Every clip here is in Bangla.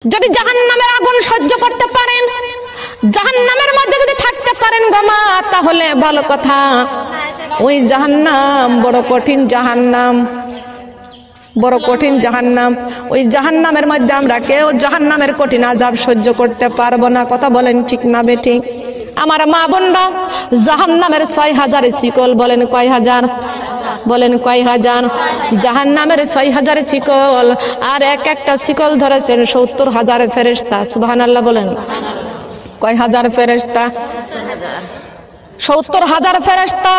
যদি জাহান্নামের আগুন সহ্য করতে পারেন, জাহান্নামের মধ্যে যদি থাকতে পারেন গো মা, তাহলে ভালো কথা। ওই জাহান্নাম বড় কঠিন জাহান্নাম, বড় কঠিন জাহান্নাম। ওই জাহান্নামের মধ্যে আমরা কেউ জাহান্নামের কঠিন আযাব সহ্য করতে পারবো না। কথা বলেন ঠিক না বেঠিক? আমার মা বোনরা, জাহান্নামের 6000 শিকল, বলেন কয় হাজার? বলেন কয় হাজার? জাহান্নামের 6000 শিকল, আর এক একটা শিকল ধরেছেন 70000 ফেরেশতা। সুবহানাল্লাহ বলেন। কয় হাজার ফেরেশতা? 70000 ফেরেশতা।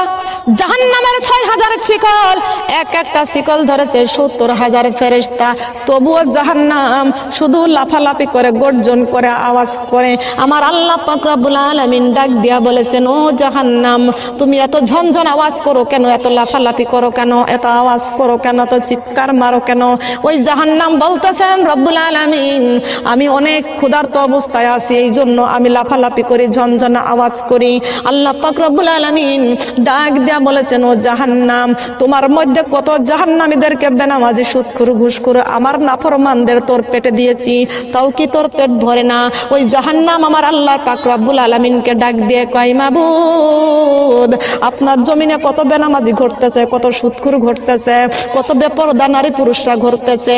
জাহান্নামের 6000 শিকল, এক একটা শিকল ধরেছে 70000 ফেরেশতা। তবুও জাহান্নাম শুধু লাফালাফি করে, গর্জন করে, আওয়াজ করে। আমার আল্লাহ পাক রব্বুল আলামিন ডাক দিয়া বলেছেন, ও জাহান্নাম, তুমি এত ঝনঝন আওয়াজ করো কেন? এত লাফালাফি করো কেন? এত আওয়াজ করো কেন? এত চিৎকার মারো কেন? ওই জাহান্নাম বলতেছেন, রব্বুল আলামিন, আমি অনেক ক্ষুধার্ত অবস্থায় আছি, এই জন্য আমি লাফালাফি করি, ঝনঝন আওয়াজ করি। আল্লাহ পাক রব্বুল আলামিন ডাক দিয়া বলেছেন, ও জাহান্নাম, তোমার মধ্যে কত জাহান্নামীদেরকে বেনামাজি, সুদখোর, ঘুষখোর, আমার নাফরমানদের তোর পেটে দিয়েছি, তাও কি তোর পেট ভরে না? ওই জাহান্নাম আমার আল্লাহ পাক রব্বুল আলামিনকে ডাক দিয়ে কয়, মাবুদ, আপনার জমিনে কত বেনামাজি ঘটতেছে, কত সুদখোর ঘটতেছে, কত বেপরদা নারী পুরুষরা ঘটতেছে।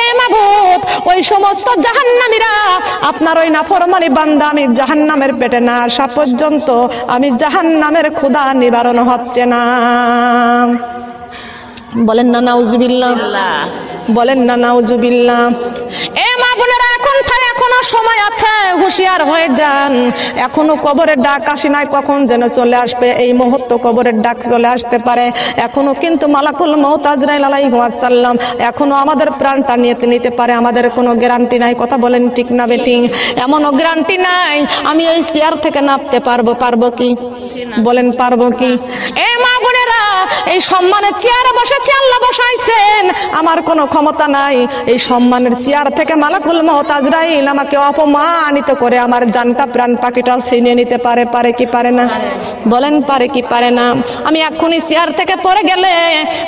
এ মাবুদ, ওই সমস্ত জাহান্নামীরা আপনার ওই নাফরমানি বান্দা আমি জাহান্নামের পেটে না আসা পর্যন্ত আমি জাহান্নামের ক্ষুধা নিবারণ হচ্ছে না। বলেন না নাউজুবিল্লাহ, বলেন না নাউজুবিল্লাহ। এ মা বোনেরা, এখনো সময় আছে, হুঁশিয়ার হয়ে যান। এখনো কবরের ডাক আসে নাই, কখন যেন চলে আসবে। এই মুহূর্ত কবরের ডাক চলে আসতে পারে। এখনো কিন্তু মালাকুল মউত আজরাইল আলাইহিস সালাম এখনো আমাদের প্রাণটা নিতে পারে, আমাদের কোনো গ্যারান্টি নাই। কথা বলেন ঠিক না বেঠিক? এমনও গ্যারান্টি নাই আমি এই চেয়ার থেকে নামতে পারবো কি? বলেন পারবো কি? এ মা বোনেরা, এই সম্মানের চেয়ারে বসেছি, আল্লাহ বসাইছেন, আমার কোনো ক্ষমতা নাই। এই সম্মানের চেয়ার থেকে মালাকুল মউত আজরাইল আমাকে অপমানিত করে আমার জানটা, প্রাণ পাখিটা ছিনিয়ে নিতে পারে। পারে কি পারে না? বলেন পারে কি পারে না? আমি এখনই চেয়ার থেকে পড়ে গেলে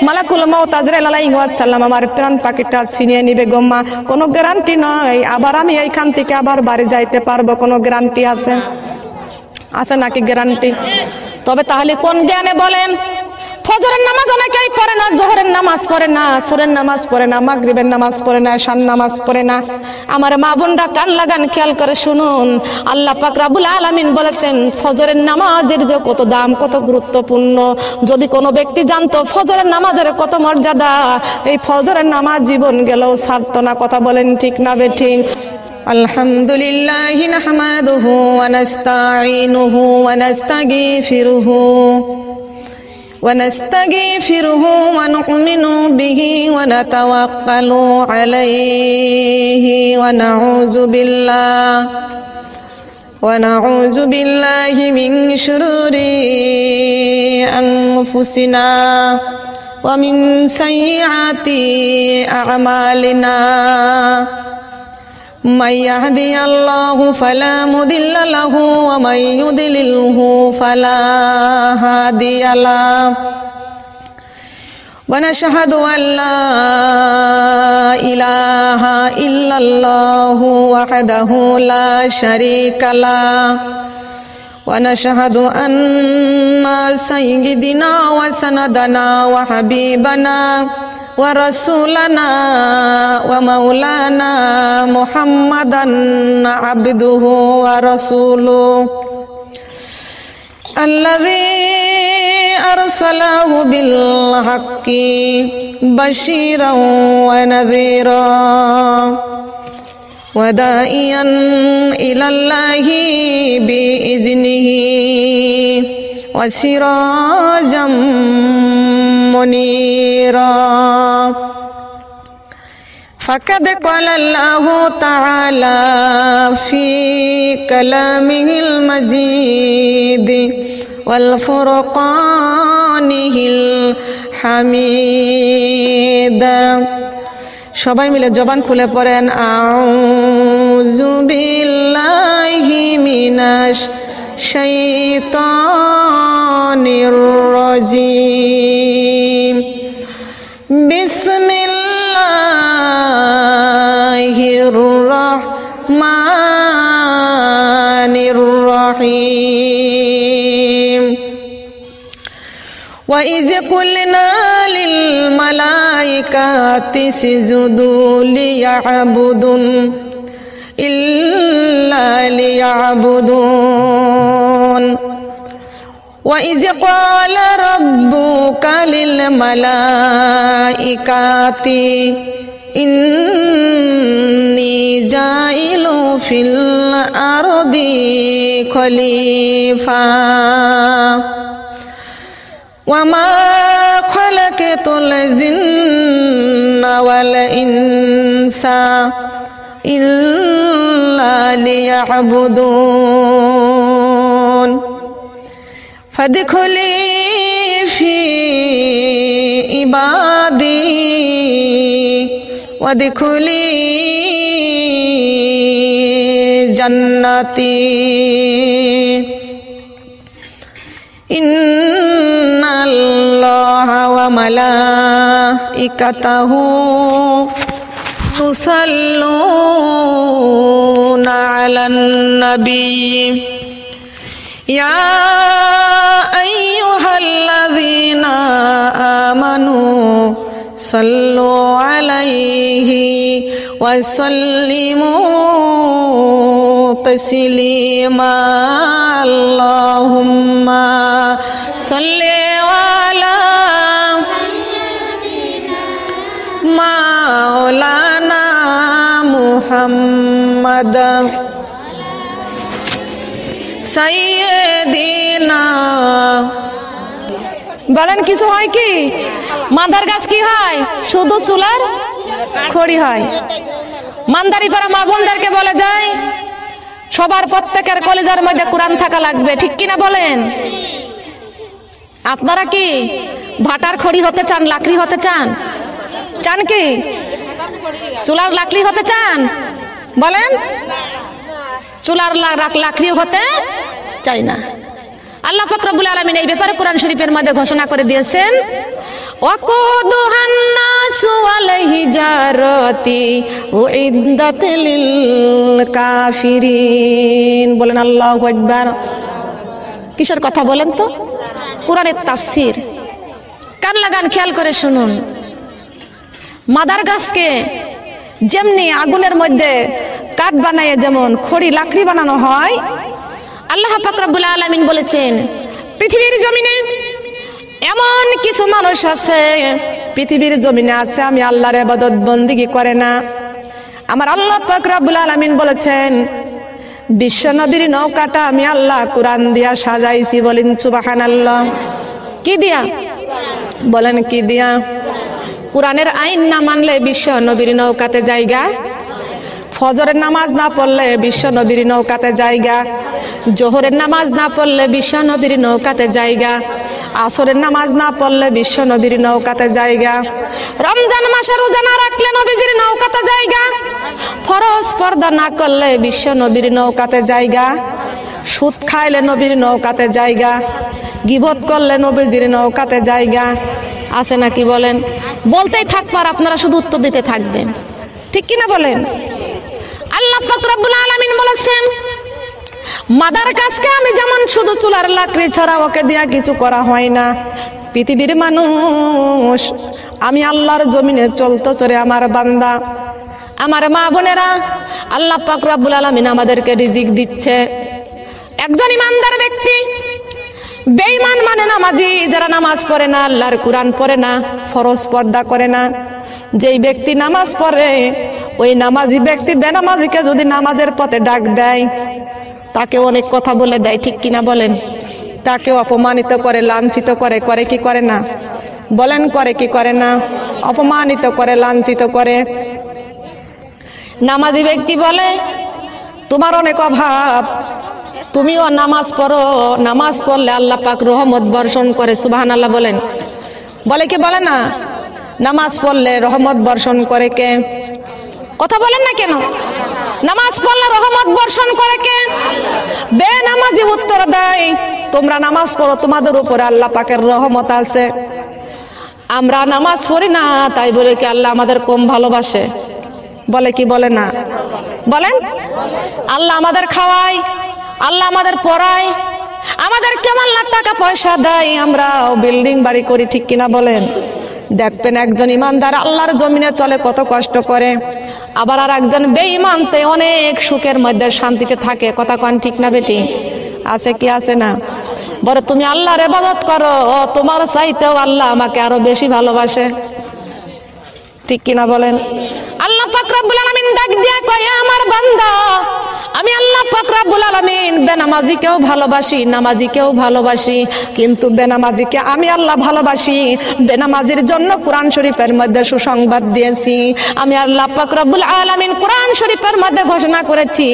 মালাকুল মউত আজরাইল আলাইহিস সালাম আমার প্রাণ পাখিটা ছিনিয়ে নিবে গো মা। কোনো গ্যারান্টি নয়। আবার আমি এইখান থেকে আবার বাড়ি যাইতে পারবো, কোনো গ্যারান্টি আছে? আছে নাকি গ্যারান্টি? তবে তাহলে কোন জ্ঞানে বলেন? ফজরের নামাজ অনেকেই পড়ে না, জোহরের নামাজ পড়ে না, আসরের নামাজ পড়ে না, মাগরিবের নামাজ পড়ে না, ঈশার নামাজ পড়ে না। আমার মা বোনরা কান লাগান, খেয়াল করে শুনুন। আল্লাহ পাক রব্বুল আলামিন বলেছেন, ফজরের নামাজের যে কত দাম, কত গুরুত্বপূর্ণ। যদি কোনো ব্যক্তি জানতো ফজরের নামাজের কত মর্যাদা, এই ফজরের নামাজ জীবন গেলেও ছাড়তো না। কথা বলেন ঠিক না বেঠিক? আলহামদুলিল্লাহি নাহমাদুহু ওয়া নাস্তাঈনুহু ওয়া নাস্তাগফিরুহু ونستغفره ونؤمن به ونتوكل عليه ونعوذ بالله من شرور أنفسنا ومن سيئات أعمالنا من يهدي الله فلا مضل له ومن يضلله فلا هادي له ونشهد أن لا إله إلا الله وحده لا شريك له ونشهد أن سيدنا وسندنا وحبيبنا ورسولنا ومولانا محمدا عبده ورسوله الذي أرسله بالحق بشيرا ونذيرا وداعيا إلى الله بإذنه وسراجا منيرا فقد قال الله تعالى في كلامه المجيد والفرقانه الحميد। সবাই মিলে জবান খুলে পড়েন, আউযু বিল্লাহি মিনাশ শাইতানির রাজিম, বিসমিল্লাহির রাহমানির রহমানির রহিম। وَإِذْ قُلْنَا لِلْمَلَائِكَةِ اسْجُدُوا لِيَعْبُدُوا إِلَّا لِيَعْبُدُونَ وَإِذْ قَالَ رَبُّكَ لِلْمَلَائِكَةِ إِنِّي جَاعِلٌ فِي الْأَرْضِ خَلِيفَةً وَمَا خَلَقْتُ الْجِنَّ وَالْإِنسَ إِلَّا لِيَعْبُدُونَ فادخلي في عبادي وادخلي جنتي إن الله وملائكته يصلون على النبي يا أيها الذين آمنوا صلوا عليه وسلموا تسليما اللهم صل على مولانا محمد সাইয়েদিনা। বলেন কিছু হয় কি? মাদার গাছ কি হয়? শুধু চুলার খড়ি হয়। মান্দারি পাড়া মা বোনদেরকে বলে যায় সবার প্রত্যেকের কলেজের মধ্যে কোরআন থাকা লাগবে, ঠিক কিনা বলেন? আপনারা কি ভাটার খড়ি হতে চান, লাকড়ি হতে চান? চান কি চুলার লাকড়ি হতে চান? বলেন চুলার লাকড়ি হতে চাই না। আল্লাহ পাক রব্বুল আলামিন এই ব্যাপারে কোরআন শরীফের মধ্যে ঘোষণা করে দিয়েছেন ওয়াকুদুহান নাসু ওয়াল হিজারাতি উইদ্দাত লিল কাফিরিন। বলেন আল্লাহু আকবার। কিসের কথা বলেন তো? কোরআনের তাফসীর। কান লাগান, খেয়াল করে শুনুন। মাদার গাছকে যেমনি আগুনের মধ্যে কাঠ বানায় যেমন খড়ি লাকড়ি বানানো হয়, আল্লাহ পাক রব্বুল আলামিন বলেছেন পৃথিবীর জমিনে এমন কিছু মানুষ আছে, পৃথিবীর জমিনে আছে আমি আল্লাহর ইবাদত বন্দেগী করে না। আমার আল্লাহ পাক রব্বুল আলামিন বলেছেন বিশ্ব নবীর নৌকাটা আমি আল্লাহ কোরআন দিয়া সাজাইছি। বলেন সুবহানাল্লাহ। কি দিয়া? বলেন কি দিয়া? কোরআনের আইন না মানলে বিশ্ব নবীর নৌকাতে জায়গা, ফজরের নামাজ না পড়লে বিশ্ব নবীর নৌকাতে জায়গা, জোহরের নামাজ না পড়লে বিশ্ব নবীর নৌকাতে জায়গা, আসরের নামাজ না পড়লে বিশ্ব নবীর নৌকাতে জায়গা, রমজান মাসে রোজা না রাখলে নবীজির নৌকাতে জায়গা, ফরজ পর্দা না করলে বিশ্ব নবীর নৌকাতে জায়গা, সুদ খাইলে নবীর নৌকাতে জায়গা, গীবত করলে নবীজির নৌকাতে জায়গা। আছে নাকি বলেন? বলতেই থাকবার, আপনারা শুধু উত্তর দিতে থাকবেন, ঠিক কিনা বলেন? আল্লাহ পাক রব্বুল আলামিন বলেছেন মাদার গাছকে আমি যেমন শুধু চুলার লাকড়ি ছাড়া ওকে দিয়া কিছু করা হয় না, পৃথিবীর মানুষ আমি আল্লাহর জমিনে চলতে চলে আমার বান্দা, আমার মা বোনেরা, আল্লাহ পাক রব্বুল আলামিন আমাদেরকে রিজিক দিচ্ছে। একজন ইমানদার ব্যক্তি বেঈমান মানে নামাজি, যারা নামাজ পড়ে না, আল্লাহর কোরআন পড়ে না, ফরজ পর্দা করে না। যেই ব্যক্তি নামাজ পড়ে ওই নামাজি ব্যক্তি বেনামাজিকে যদি নামাজের পথে ডাক দেয় তাকে অনেক কথা বলে দেয়, ঠিক কিনা বলেন? তাকে অপমানিত করে, লাঞ্ছিত করে, করে কি করে না? বলেন করে কি করে না? অপমানিত করে, লাঞ্ছিত করে। নামাজি ব্যক্তি বলে তোমার অনেক অভাব, তুমিও নামাজ পড়ো, নামাজ পড়লে আল্লাহ পাক রহমত বর্ষণ করে। সুবহানাল্লাহ বলেন। বলে কি বলে না? নামাজ পড়লে রহমত বর্ষণ করে কে? কথা বলেন না কেন? নামাজ পড়লে রহমত বর্ষণ করে কে? বেনামাজি উত্তর দেয় তোমরা নামাজ পড়ো, তোমাদের উপরে আল্লাহ পাকের রহমত আছে। আমরা নামাজ পড়ি না তাই বলে কি আল্লাহ আমাদের কম ভালোবাসে? বলে কি বলে না? বলেন। আল্লাহ আমাদের খাওয়ায়, আল্লাহ আমাদের পড়ায়, আমাদের কেমন টাকা পয়সা দেয়, আমরা বিল্ডিং বাড়ি করি, ঠিক কিনা বলেন? দেখবেন একজন ইমানদার আল্লাহর জমিনে চলে কত কষ্ট করে, আবার আর একজন বেঈমানতে অনেক সুখের মধ্যে শান্তিতে থাকে। কথা কোন ঠিক না বেটি? আছে কি আছে না? বলে তুমি আল্লাহর ইবাদত করো, তোমার চাইতেও আল্লাহ আমাকে আরো বেশি ভালোবাসে, ঠিক কিনা বলেন? আল্লাহ পাক রব্বুল আলামিন ডাক দিয়া কয়, আমার বান্দা আমি আল্লাহ পাক রব্বুল আলামিন বেনামাজিকেও ভালোবাসি, নামাজিকেও ভালোবাসি, কিন্তু বেনামাজিকে আমি আল্লাহ ভালোবাসি। বেনামাজির জন্য কোরআন শরীফের মধ্যে সুসংবাদ দিয়েছি। আমি আল্লাহ পাক রব্বুল আলামিন কোরআন শরীফের মধ্যে ঘোষণা করেছি,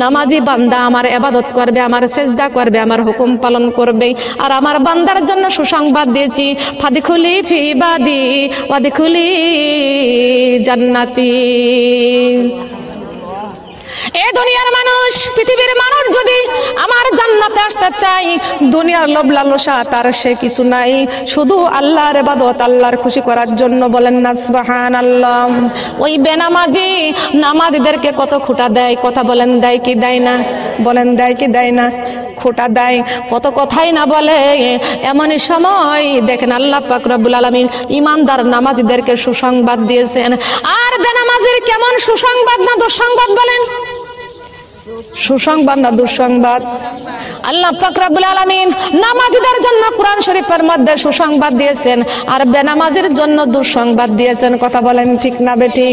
নামাজি বান্দা আমার ইবাদত করবে, আমার সিজদা করবে, আমার হুকুম পালন করবে। আর আমার বান্দার জন্য সুসংবাদ দিয়েছি, ফাদখুলি ফি ইবাদি ওয়াদখুলি জান্নাতি। এই দুনিয়ার মানুষ, পৃথিবীর মানুষ যদি আমার জান্নাতে আসতে চাই, দুনিয়ার লোভ লালসা তার সে কিছু নাই, শুধু আল্লাহর ইবাদত, আল্লাহর খুশি করার জন্য। বলেন না সুবহানাল্লাহ। ওই বেনামাজি নামাজিদেরকে কত খোঁটা দেয়, কথা বলেন দেয় কি দেয় না? বলেন দেয় কি দেয় না? খোঁটা দেয়, কত কথাই না বলে। এমনই সময় দেখেন আল্লাহ পাক রব্বুল আলামিন ইমানদার নামাজিদেরকে সুসংবাদ দিয়েছেন। আর বেনামাজির কেমন সুসংবাদ না দুঃসংবাদ? বলেন সুসংবাদ না দুঃসংবাদ? আল্লাহ পাক রব্বুল আলামিন নামাজিদের জন্য কোরআন শরীফের মধ্যে সুসংবাদ দিয়েছেন, আর বেনামাজির জন্য দুঃসংবাদ দিয়েছেন। কথা বলেন ঠিক না বেটি?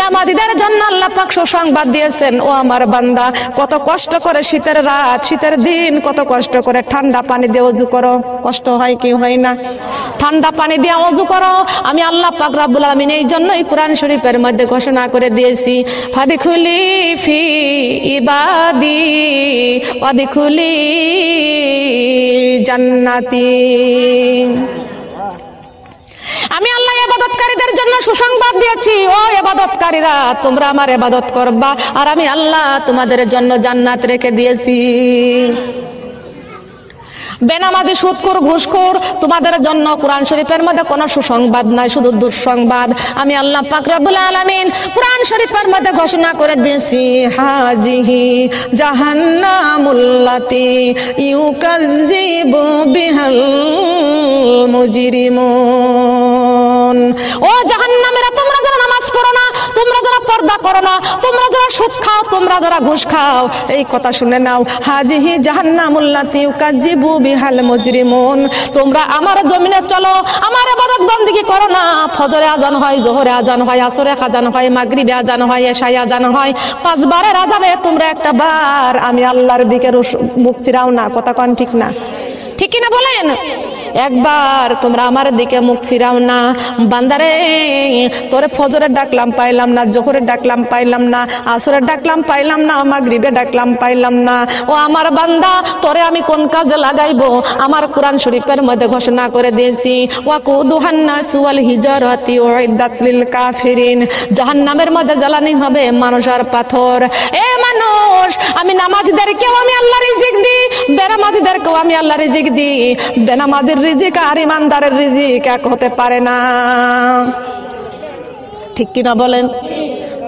নামাজিদের জন্য আল্লাহ পাক সুসংবাদ দিয়েছেন, ও আমার বান্দা কত কষ্ট করে শীতের রাত, শীতের দিন কত কষ্ট করে ঠান্ডা পানি দিয়ে ওযু করো। কষ্ট হয় কি হয় না? ঠান্ডা পানি দিয়ে ওযু করো। আমি আল্লাহ পাক রব্বুল আলামিন এই জন্যই কোরআন শরীফের মধ্যে ঘোষণা করে দিয়েছি, ফাদখুলি ফি ইবাদি ওয়াদখুলি জান্নাতি। আমি আল্লাহ ইবাদতকারীদের জন্য সুসংবাদ দিয়েছি, ও ইবাদতকারীরা তোমরা আমার ইবাদত করবা, আর আমি আল্লাহ তোমাদের জন্য জান্নাত রেখে দিয়েছি। বেনামাজি, সুদখোর, ঘুষখোর তোমাদের জন্য কোরআন শরীফের মধ্যে কোনো সুসংবাদ নাই, শুধু দুঃসংবাদ। আমি আল্লাহ পাক রব্বুল আলামিন কোরআন শরীফের মধ্যে ঘোষণা করে দিয়েছি, হাজিহি জাহান্নামুল্লাতি ইউকাযযিবু বিহাল মুজরিমুন। ও জাহান্নামীরা, তোমরা যারা নামাজ পড়ো না, তোমরা যারা পর্দা করো না, তোমরা যারা সুদ খাও, তোমরা যারা ঘুষ খাও, এই কথা শুনে নাও, হাজিহি জাহান্নামুল্লাতি ইউকাযযিবু বিহাল মুজরিমুন। তোমরা আমার জমিনে চলো, আমার ইবাদত বندگی করো না। ফজরে আজান হয়, জোহরে আজান হয়, আসরে আজান হয়, মাগরিবে আজান হয়, এশায় আজান হয়, 5 বারের আজানে তোমরা একটা বার আমি আল্লাহর দিকে মুখ ফিরাও না। কথা কোন ঠিক না? ঠিক কি না বলেন? একবার তোমরা আমার দিকে মুখ ফিরাও না। বান্দারে, তোরে ফজরে ডাকলাম পাইলাম না, জোহরে ডাকলাম পাইলাম না, আসরে ডাকলাম পাইলাম না, মাগরিবে ডাকলাম পাইলাম না। ও আমার বান্দা, তোরে আমি কোন কাজে লাগাইবো? আমার কোরআন শরীফের মধ্যে ঘোষণা করে দিয়েছি, ওয়াকুদুহান নাসু ওয়াল হিজারাতি উইদ্দাত লিল কাফিরিন। জাহান্নামের মধ্যে জ্বালানি হবে মানুষ আর পাথর। এ মানুষ, আমি নামাজীদেরকেও আমি আল্লাহর রিজিক দিই, বেনামাজীদেরকেও আমি আল্লাহর রিজিক দিই। বেনামাজির রিজিক আর ইমানদারের রিজিক এক হতে পারে না, ঠিক কিনা বলেন?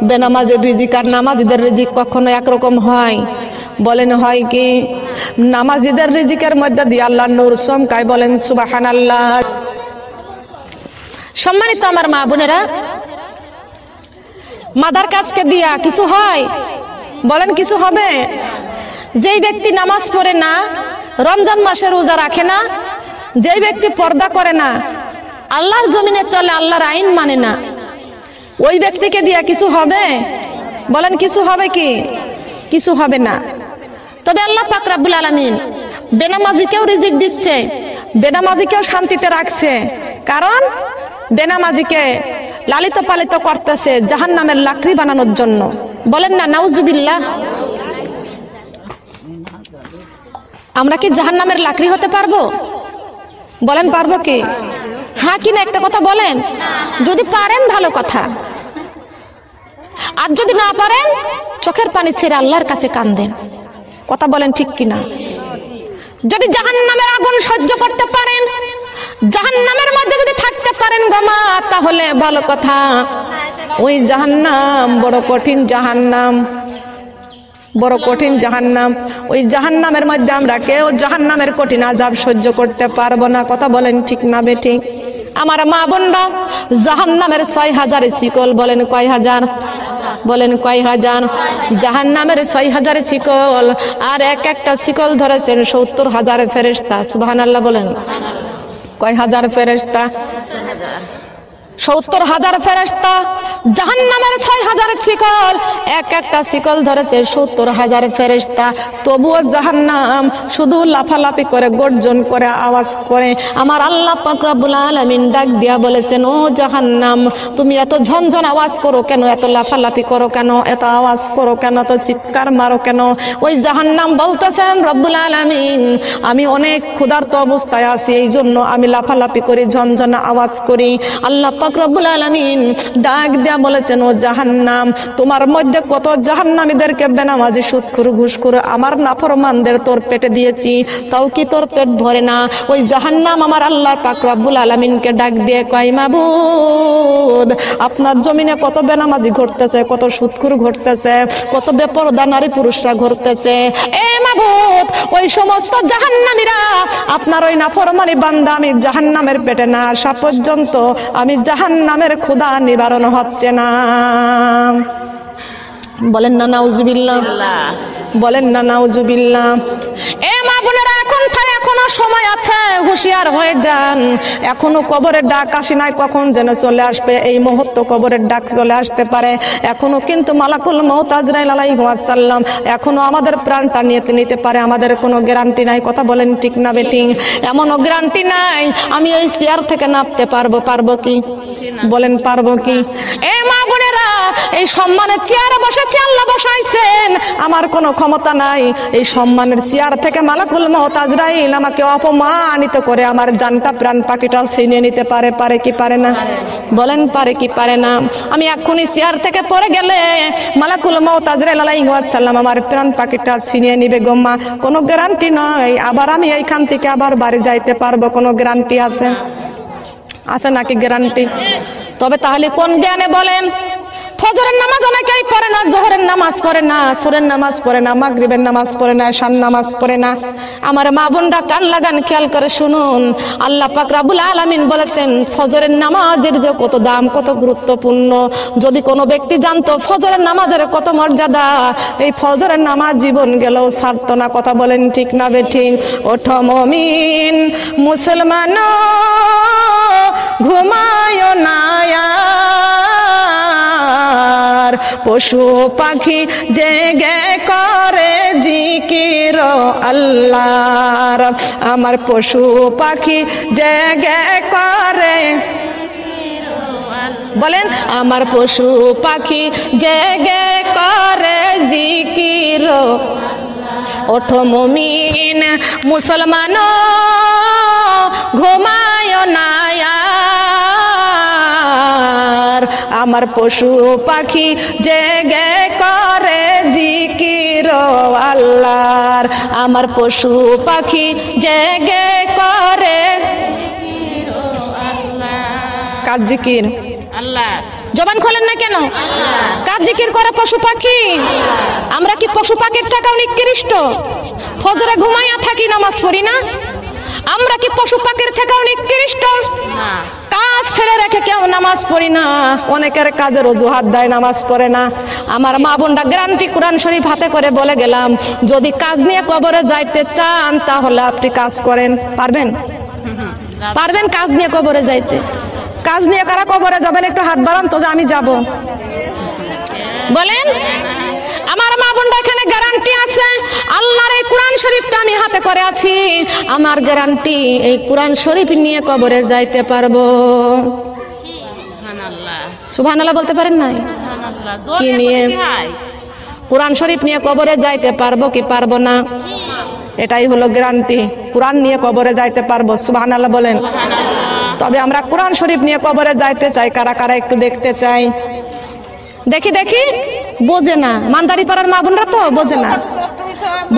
বেনামাজির রিজিক আর নামাজিদের রিজিক কখনো একরকম হয়? বলেন হয় কি? নামাজিদের রিজিকের মধ্যে দিয়ে আল্লাহর নূর চমকায়। বলেন সুবহানাল্লাহ। সম্মানিত আমার মা বোনেরা, মাদার কাজকে দিয়া কিছু হয়? বলেন কিছু হবে? যেই ব্যক্তি নামাজ পড়ে না, রমজান মাসে রোজা রাখে না, যেই ব্যক্তি পর্দা করে না, আল্লাহর জমিনে চলে, আল্লাহর আইন মানে না, ওই ব্যক্তিকে দিয়া কিছু হবে? বলেন কিছু হবে কি? কিছু হবে না। তবে আল্লাহ পাক রব্বুল আলামিন বেনামাজিকেও রিজিক দিচ্ছে, বেনামাজিকেও শান্তিতে রাখছে। কারণ বেনামাজিকে লালিত পালিত করতেছে জাহান্নামের লাকড়ি বানানোর জন্য। বলেন না নাউজুবিল্লাহ। আমরা কি জাহান্নামের লাকড়ি হতে পারবো? বলেন পারবো কি? হ্যাঁ কি না একটা কথা বলেন। যদি পারেন ভালো কথা, আর যদি না পারেন চোখের পানি ছেড়ে আল্লাহর কাছে কাঁদেন। কথা বলেন ঠিক কিনা? যদি জাহান্নামের আগুন সহ্য করতে পারেন, জাহান্নামের মধ্যে যদি থাকতে পারেন গো মা, তাহলে ভালো কথা। ওই জাহান্নাম বড় কঠিন জাহান্নাম, বড় কঠিন জাহান্নাম। ওই জাহান্নামের মধ্যে আমরা কেউ জাহান্নামের কঠিন আযাব সহ্য করতে পারবো না। কথা বলেন ঠিক না বেঠিক? আমার মা বোনরা, জাহান্নামের 6000 শিকল, বলেন কয় হাজার? বলেন কয় হাজার? জাহান্নামের 6000 শিকল, আর এক একটা শিকল ধরেছেন 70,000 ফেরেশতা। সুবহানাল্লাহ বলেন। কয় হাজার ফেরেশতা? 70,000 ফেরেশতা। জাহান্নামের 6000 শিকল, এক একটা শিকল ধরেছে 70,000 ফেরেশতা। তবুও জাহান্নাম শুধু লাফালাফি করে, গর্জন করে, আওয়াজ করে। আমার আল্লাহ পাক রব্বুল আলামিন ডাক দিয়া বলেছেন, ও জাহান্নাম, তুমি এত ঝনঝন আওয়াজ করো কেন? এত লাফালাফি করো কেন? এত আওয়াজ করো কেন? এত চিৎকার মারো কেন? ওই জাহান্নাম বলতেছেন, রব্বুল আলামিন, আমি অনেক ক্ষুধার্ত অবস্থায় আছি, এই জন্য আমি লাফালাফি করি, ঝনঝন আওয়াজ করি। আল্লাহ পাক রব্বুল আলামিন ডাক দিয়া বলেছেন, ও জাহান্নাম, তোমার মধ্যে কত জাহান্নামীদেরকে বেনামাজি, সুদখোর, ঘুষখোর, আমার নাফরমানদের তোর পেটে দিয়েছি, তাও কি তোর পেট ভরে না? ওই জাহান্নাম আমার আল্লাহ পাক রব্বুল আলামিনকে ডাক দিয়ে কয়, মাবুদ, আপনার জমিনে কত বেনামাজি ঘটতেছে, কত সুদখোর ঘটতেছে, কত বেপরদা নারী পুরুষরা ঘটতেছে। এ মাবুদ, ওই সমস্ত জাহান্নামীরা আপনার ওই নাফরমানি বান্দা আমি জাহান্নামের পেটে না আসা পর্যন্ত আমি জাহান্নামের ক্ষুধা নিবারণ হচ্ছে না। বলেন না নাউজুবিল্লাহ, বলেন না নাউজুবিল্লাহ। এ মা বোনেরা, এখনো সময় আছে, হুঁশিয়ার হয়ে যান। এখনো কবরের ডাক আসে নাই, কখন যেন চলে আসবে। এই মুহূর্ত কবরের ডাক চলে আসতে পারে। এখনো কিন্তু মালাকুল মউত আজরাইল আলাইহিস সালাম এখনো আমাদের প্রাণটা নিতে পারে। আমাদের কোনো গ্যারান্টি নাই। কথা বলেন ঠিক না বেঠিক? এমনও গ্যারান্টি নাই আমি এই চেয়ার থেকে নামতে পারবো কি? বলেন পারবো কি? এ মা বোনেরা, এই সম্মানের চেয়ারে বসেছে আল্লাহ বসাইছেন, আমার কোনো ক্ষমতা নাই। এই সম্মানের চেয়ার থেকে মালাকুল মউত আজরাইল আমাকে অপমানিত করে আমার জানটা, প্রাণ পাখিটা ছিনিয়ে নিতে পারে কি পারে না? বলেন পারে কি পারে না? আমি এখনই চেয়ার থেকে পড়ে গেলে মালাকুল মউত আজরাইল আলাইহিস সালাম আমার প্রাণ পাখিটা ছিনিয়ে নিবে গোম্মা। কোনো গ্যারান্টি নয়। আবার আমি এইখান থেকে আবার বাড়ি যাইতে পারবো, কোনো গ্যারান্টি আছে? আছে নাকি গ্যারান্টি? তবে তাহলে কোন জ্ঞানে বলেন? ফজরের নামাজ অনেকেই পড়ে না, জোহরের নামাজ পড়ে না, আসরের নামাজ পড়ে না, মাগরিবের নামাজ পড়ে না, ঈশার নামাজ পড়ে না। আমার মা বোনরা কান লাগান, খেয়াল করে শুনুন। আল্লাহ পাক রব্বুল আলামিন বলেছেন, ফজরের নামাজের যে কত দাম, কত গুরুত্বপূর্ণ। যদি কোনো ব্যক্তি জানতো ফজরের নামাজের কত মর্যাদা, এই ফজরের নামাজ জীবন গেলেও ছাড়তো না। কথা বলেন ঠিক না বেঠিক? ওঠো মুমিন মুসলমান, ঘুমায় না, পশু পাখি জেগে করে জিকির আল্লাহর। আমার পশু পাখি জেগে করে, বলেন, আমার পশু পাখি জেগে করে জিকির। ওঠো মুমিন মুসলমান, ঘুমায় না, আমার পশু পাখি জেগে করে জিকির আল্লাহর। আমার পশু পাখি জেগে করে কার জিকির? আল্লাহ। জবান খোলেন না কেন? কার জিকির করে? পশু পাখি। আমরা কি পশু পাখির থেকেও নিকৃষ্ট? ফজরে ঘুমাইয়া থাকি, নামাজ পড়ি না। আমরা কি পশু পাখির থেকেও নিকৃষ্ট? কাজ ফেলে রেখে কেউ নামাজ পড়ি না। অনেকের কাজের অজুহাত দেয়, নামাজ পড়ে না। আমার মা বোনরা গ্যারান্টি কোরআন শরীফ হাতে করে বলে গেলাম, যদি কাজ নিয়ে কবরে যাইতে চান তাহলে আপনি কাজ করেন। পারবেন? পারবেন কাজ নিয়ে কবরে যাইতে? কাজ নিয়ে কারা কবরে যাবেন? একটু হাত বাড়ান তো যে আমি যাব। বলেন। আমার মা বোনরা এখানে গ্যারান্টি আছে। আল্লাহর এই কোরআন শরীফটা আমি হাতে করে আছি, আমার গ্যারান্টি এই কোরআন শরীফ নিয়ে কবরে যাইতে পারবো। সুবহানাল্লাহ বলতে পারেন নাই? কি নিয়ে? কোরআন শরীফ নিয়ে কবরে যাইতে পারবো কি পারবো না? এটাই হলো গ্যারান্টি। কোরআন নিয়ে কবরে যাইতে পারবো। সুবহানাল্লাহ বলেন। তবে আমরা কোরআন শরীফ নিয়ে কবরে যাইতে চাই কারা কারা একটু দেখতে চাই। দেখি দেখি। বোঝে না, মান্দারি পাড়ার মা বোনরা তো বোঝে না,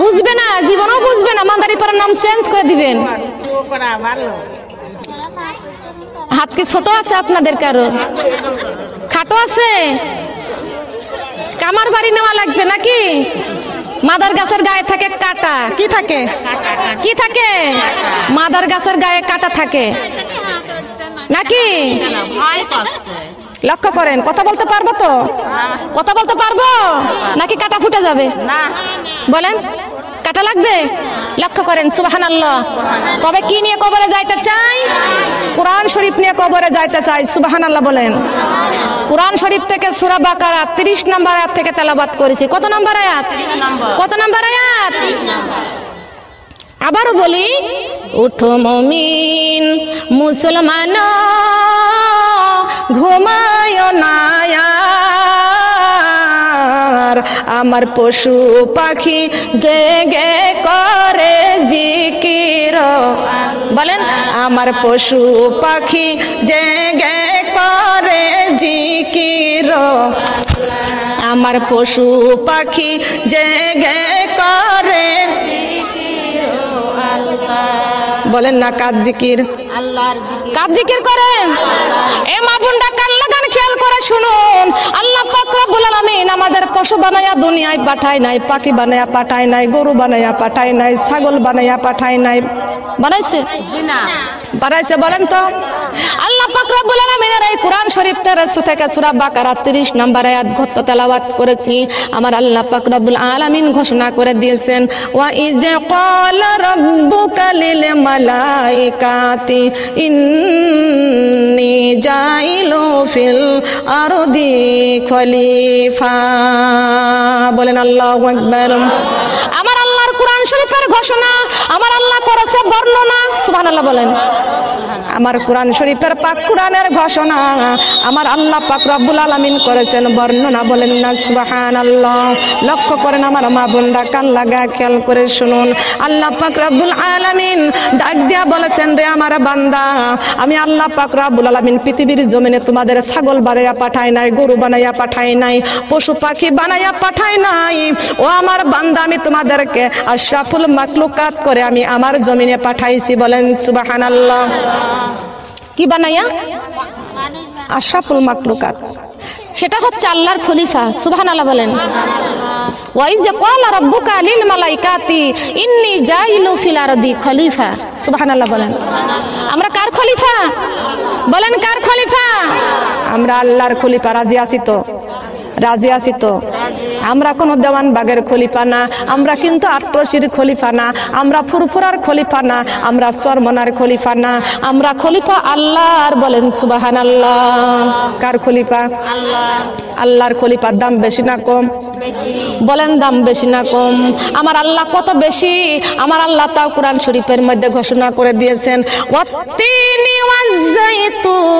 বুঝবে না, জীবনও বুঝবে না। মান্দারি পাড়ার নাম চেঞ্জ করে দিবেন। হাত কি ছোট আছে আপনাদের কারো? খাটো আছে, কামার বাড়ি নেওয়া লাগবে নাকি? মাদার গাছের গায়ে থাকে কাটা, কি থাকে? কি থাকে? মাদার গাছের গায়ে কাটা থাকে নাকি? লক্ষ্য করেন, কথা বলতে পারবো তো? কথা বলতে পারবো নাকি কাটা ফুটে যাবে? বলেন, কাটা লাগবে? লক্ষ্য করেন, সুবহানাল্লাহ। তবে কি নিয়ে কবরে যাইতে চাই? কোরআন শরীফ নিয়ে কবরে যাইতে চাই। সুবহানাল্লাহ বলেন। কোরআন শরীফ থেকে সূরা বাকারা 30 নম্বর আয়াত থেকে তেলাওয়াত করেছি। কত নম্বর আয়াত? কত নম্বর আয়াত? আবারও বলি, উঠো মুমিন মুসলমান, ঘুমায় না আর, আমার পশু পাখি জেগে করে জিকির। বলেন, আমার পশু পাখি জেগে করে জিকির, আমার পশু পাখি জেগে করে। বলেন না কাজ জিকির, কাজ জিকির করেন। এ মা বোনরা কান লাগান, খেয়াল করে শুনুন। আল্লাহ পাক রব্বুল আলামিন আমাদের পশু বানায়া দুনিয়ায় পাঠায় নাই, পাখি বানায়া পাঠায় নাই, গরু বানায়া পাঠায় নাই, ছাগল বানায়া পাঠায় নাই। বানাইছে? বানাইছে বলেন তো? আল্লাহ পাক রব্বুল আলামিনের এই কোরআন শরীফ থেকে সূরা বাকারা 30 নম্বর আয়াত ঘটতে তেলাওয়াত করেছি। আমার আল্লাহ পাক রব্বুল আলামিন ঘোষণা করে দিয়েছেন, ওয়া ইজ ক্বালা রাব্বুকা লিল মালাইকাতি ইন্নী জাইলু ফিল আরদি খলিফা। বলেন আল্লাহু আকবার। আমার আল্লাহর কোরআন শরীফের ঘোষণা, আমার আল্লাহ করেছে বর্ণনা। সুবহানাল্লাহ বলেন। আমার কোরআন শরীফের পাক কোরআনের ঘোষণা, আমার আল্লাহ পাক রব্বুল আলামিন করেছেন বর্ণনা। বলেন না সুবহানাল্লাহ। লক্ষ্য করেন আমার মা বোনরা, কান লাগা খেয়াল করে শুনুন। আল্লাহ পাক রব্বুল আলামিন ডাক দিয়া বলেছেন, রে আমার বান্দা, আমি আল্লাহ পাক রব্বুল আলামিন পৃথিবীর জমিনে তোমাদের ছাগল বানাইয়া পাঠাই নাই, গরু বানাইয়া পাঠাই নাই, পশু পাখি বানাইয়া পাঠাই নাই। ও আমার বান্দা, আমি তোমাদেরকে আশরাফুল মাখলুকাত করে আমি আমার জমিনে পাঠাইছি। বলেন সুবহানাল্লাহ। কি বানাইয়া? আশরাফুল মাখলুকাত। সেটা হচ্ছে আল্লাহর খলিফা। সুবহানাল্লাহ বলেন। ওয়াইজ ক্বালা রাব্বুকা লিল মালাইকাতি ইন্নী জাইলু ফিল আরদি খলিফা। সুবহানাল্লাহ বলেন। আমরা কার খলিফা? বলেন কার খলিফা? আমরা আল্লাহর খলিফা। রাজি আছি তো? রাজি আছি তো? আমরা কোনো দেওয়ান বাগের খলিফা না, আমরা কিন্তু আটরশির খলিফা না, আমরা ফুরফুরার খলিফা না, আমরা চরমনার খলিফা না, আমরা খলিফা আল্লাহর। বলেন সুবহানাল্লাহ। কার খলিফা? আল্লাহর খলিফার দাম বেশি না কম? বলেন দাম বেশি না কম? আমার আল্লাহ কত বেশি, আমার আল্লাহ তাও কোরআন শরীফের মধ্যে ঘোষণা করে দিয়েছেন, ওয়াত্তিনি ওয়াজ্জাইতুনি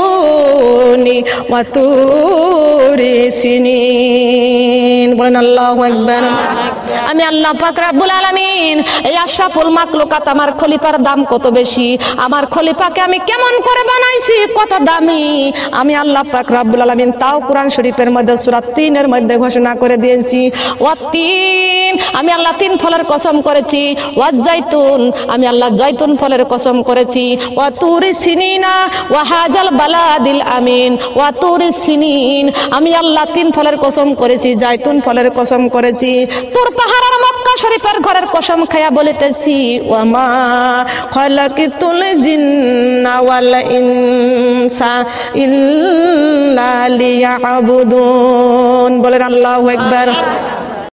ওয়া তুরি সিনিন। বলেন আল্লাহু আকবার। আমি আল্লাহ পাক রব্বুল আলামিন এই আশরাফুল মাখলুকাত, আমার খলিফার দাম কত বেশি, আমার খলিফাকে আমি কেমন করে বানাইছি, কত দামি, আমি আল্লাহ পাক রব্বুল আলামিন তাও কোরআন শরীফের মধ্যে সূরা 3 এর মধ্যে ঘোষণা করে দিয়েছি। ওয়াত্তিন, আমি আল্লাহ 3 ফলের কসম করেছি। ওয়াজ্জাইতুন, আমি আল্লাহ জয়তুন ফলের কসম করেছি। ওয়া তুরি সিনিনা ওয়া হাজাল বালাদিল আমিন। ওয়া তুরি সিনিন, আমি আল্লাহ 3 ফলের কসম করেছি, জায়তুন ফলের কসম করেছি। তোর পাহাড় আর মক্কা শরীফের ঘরের কসম খায়া বলিতেছি, ওয়া মা খালাকিতুল জিন্না ওয়াল ইনসা ইল্লা লিয়াবুদুন। বলেন আল্লাহু আকবার।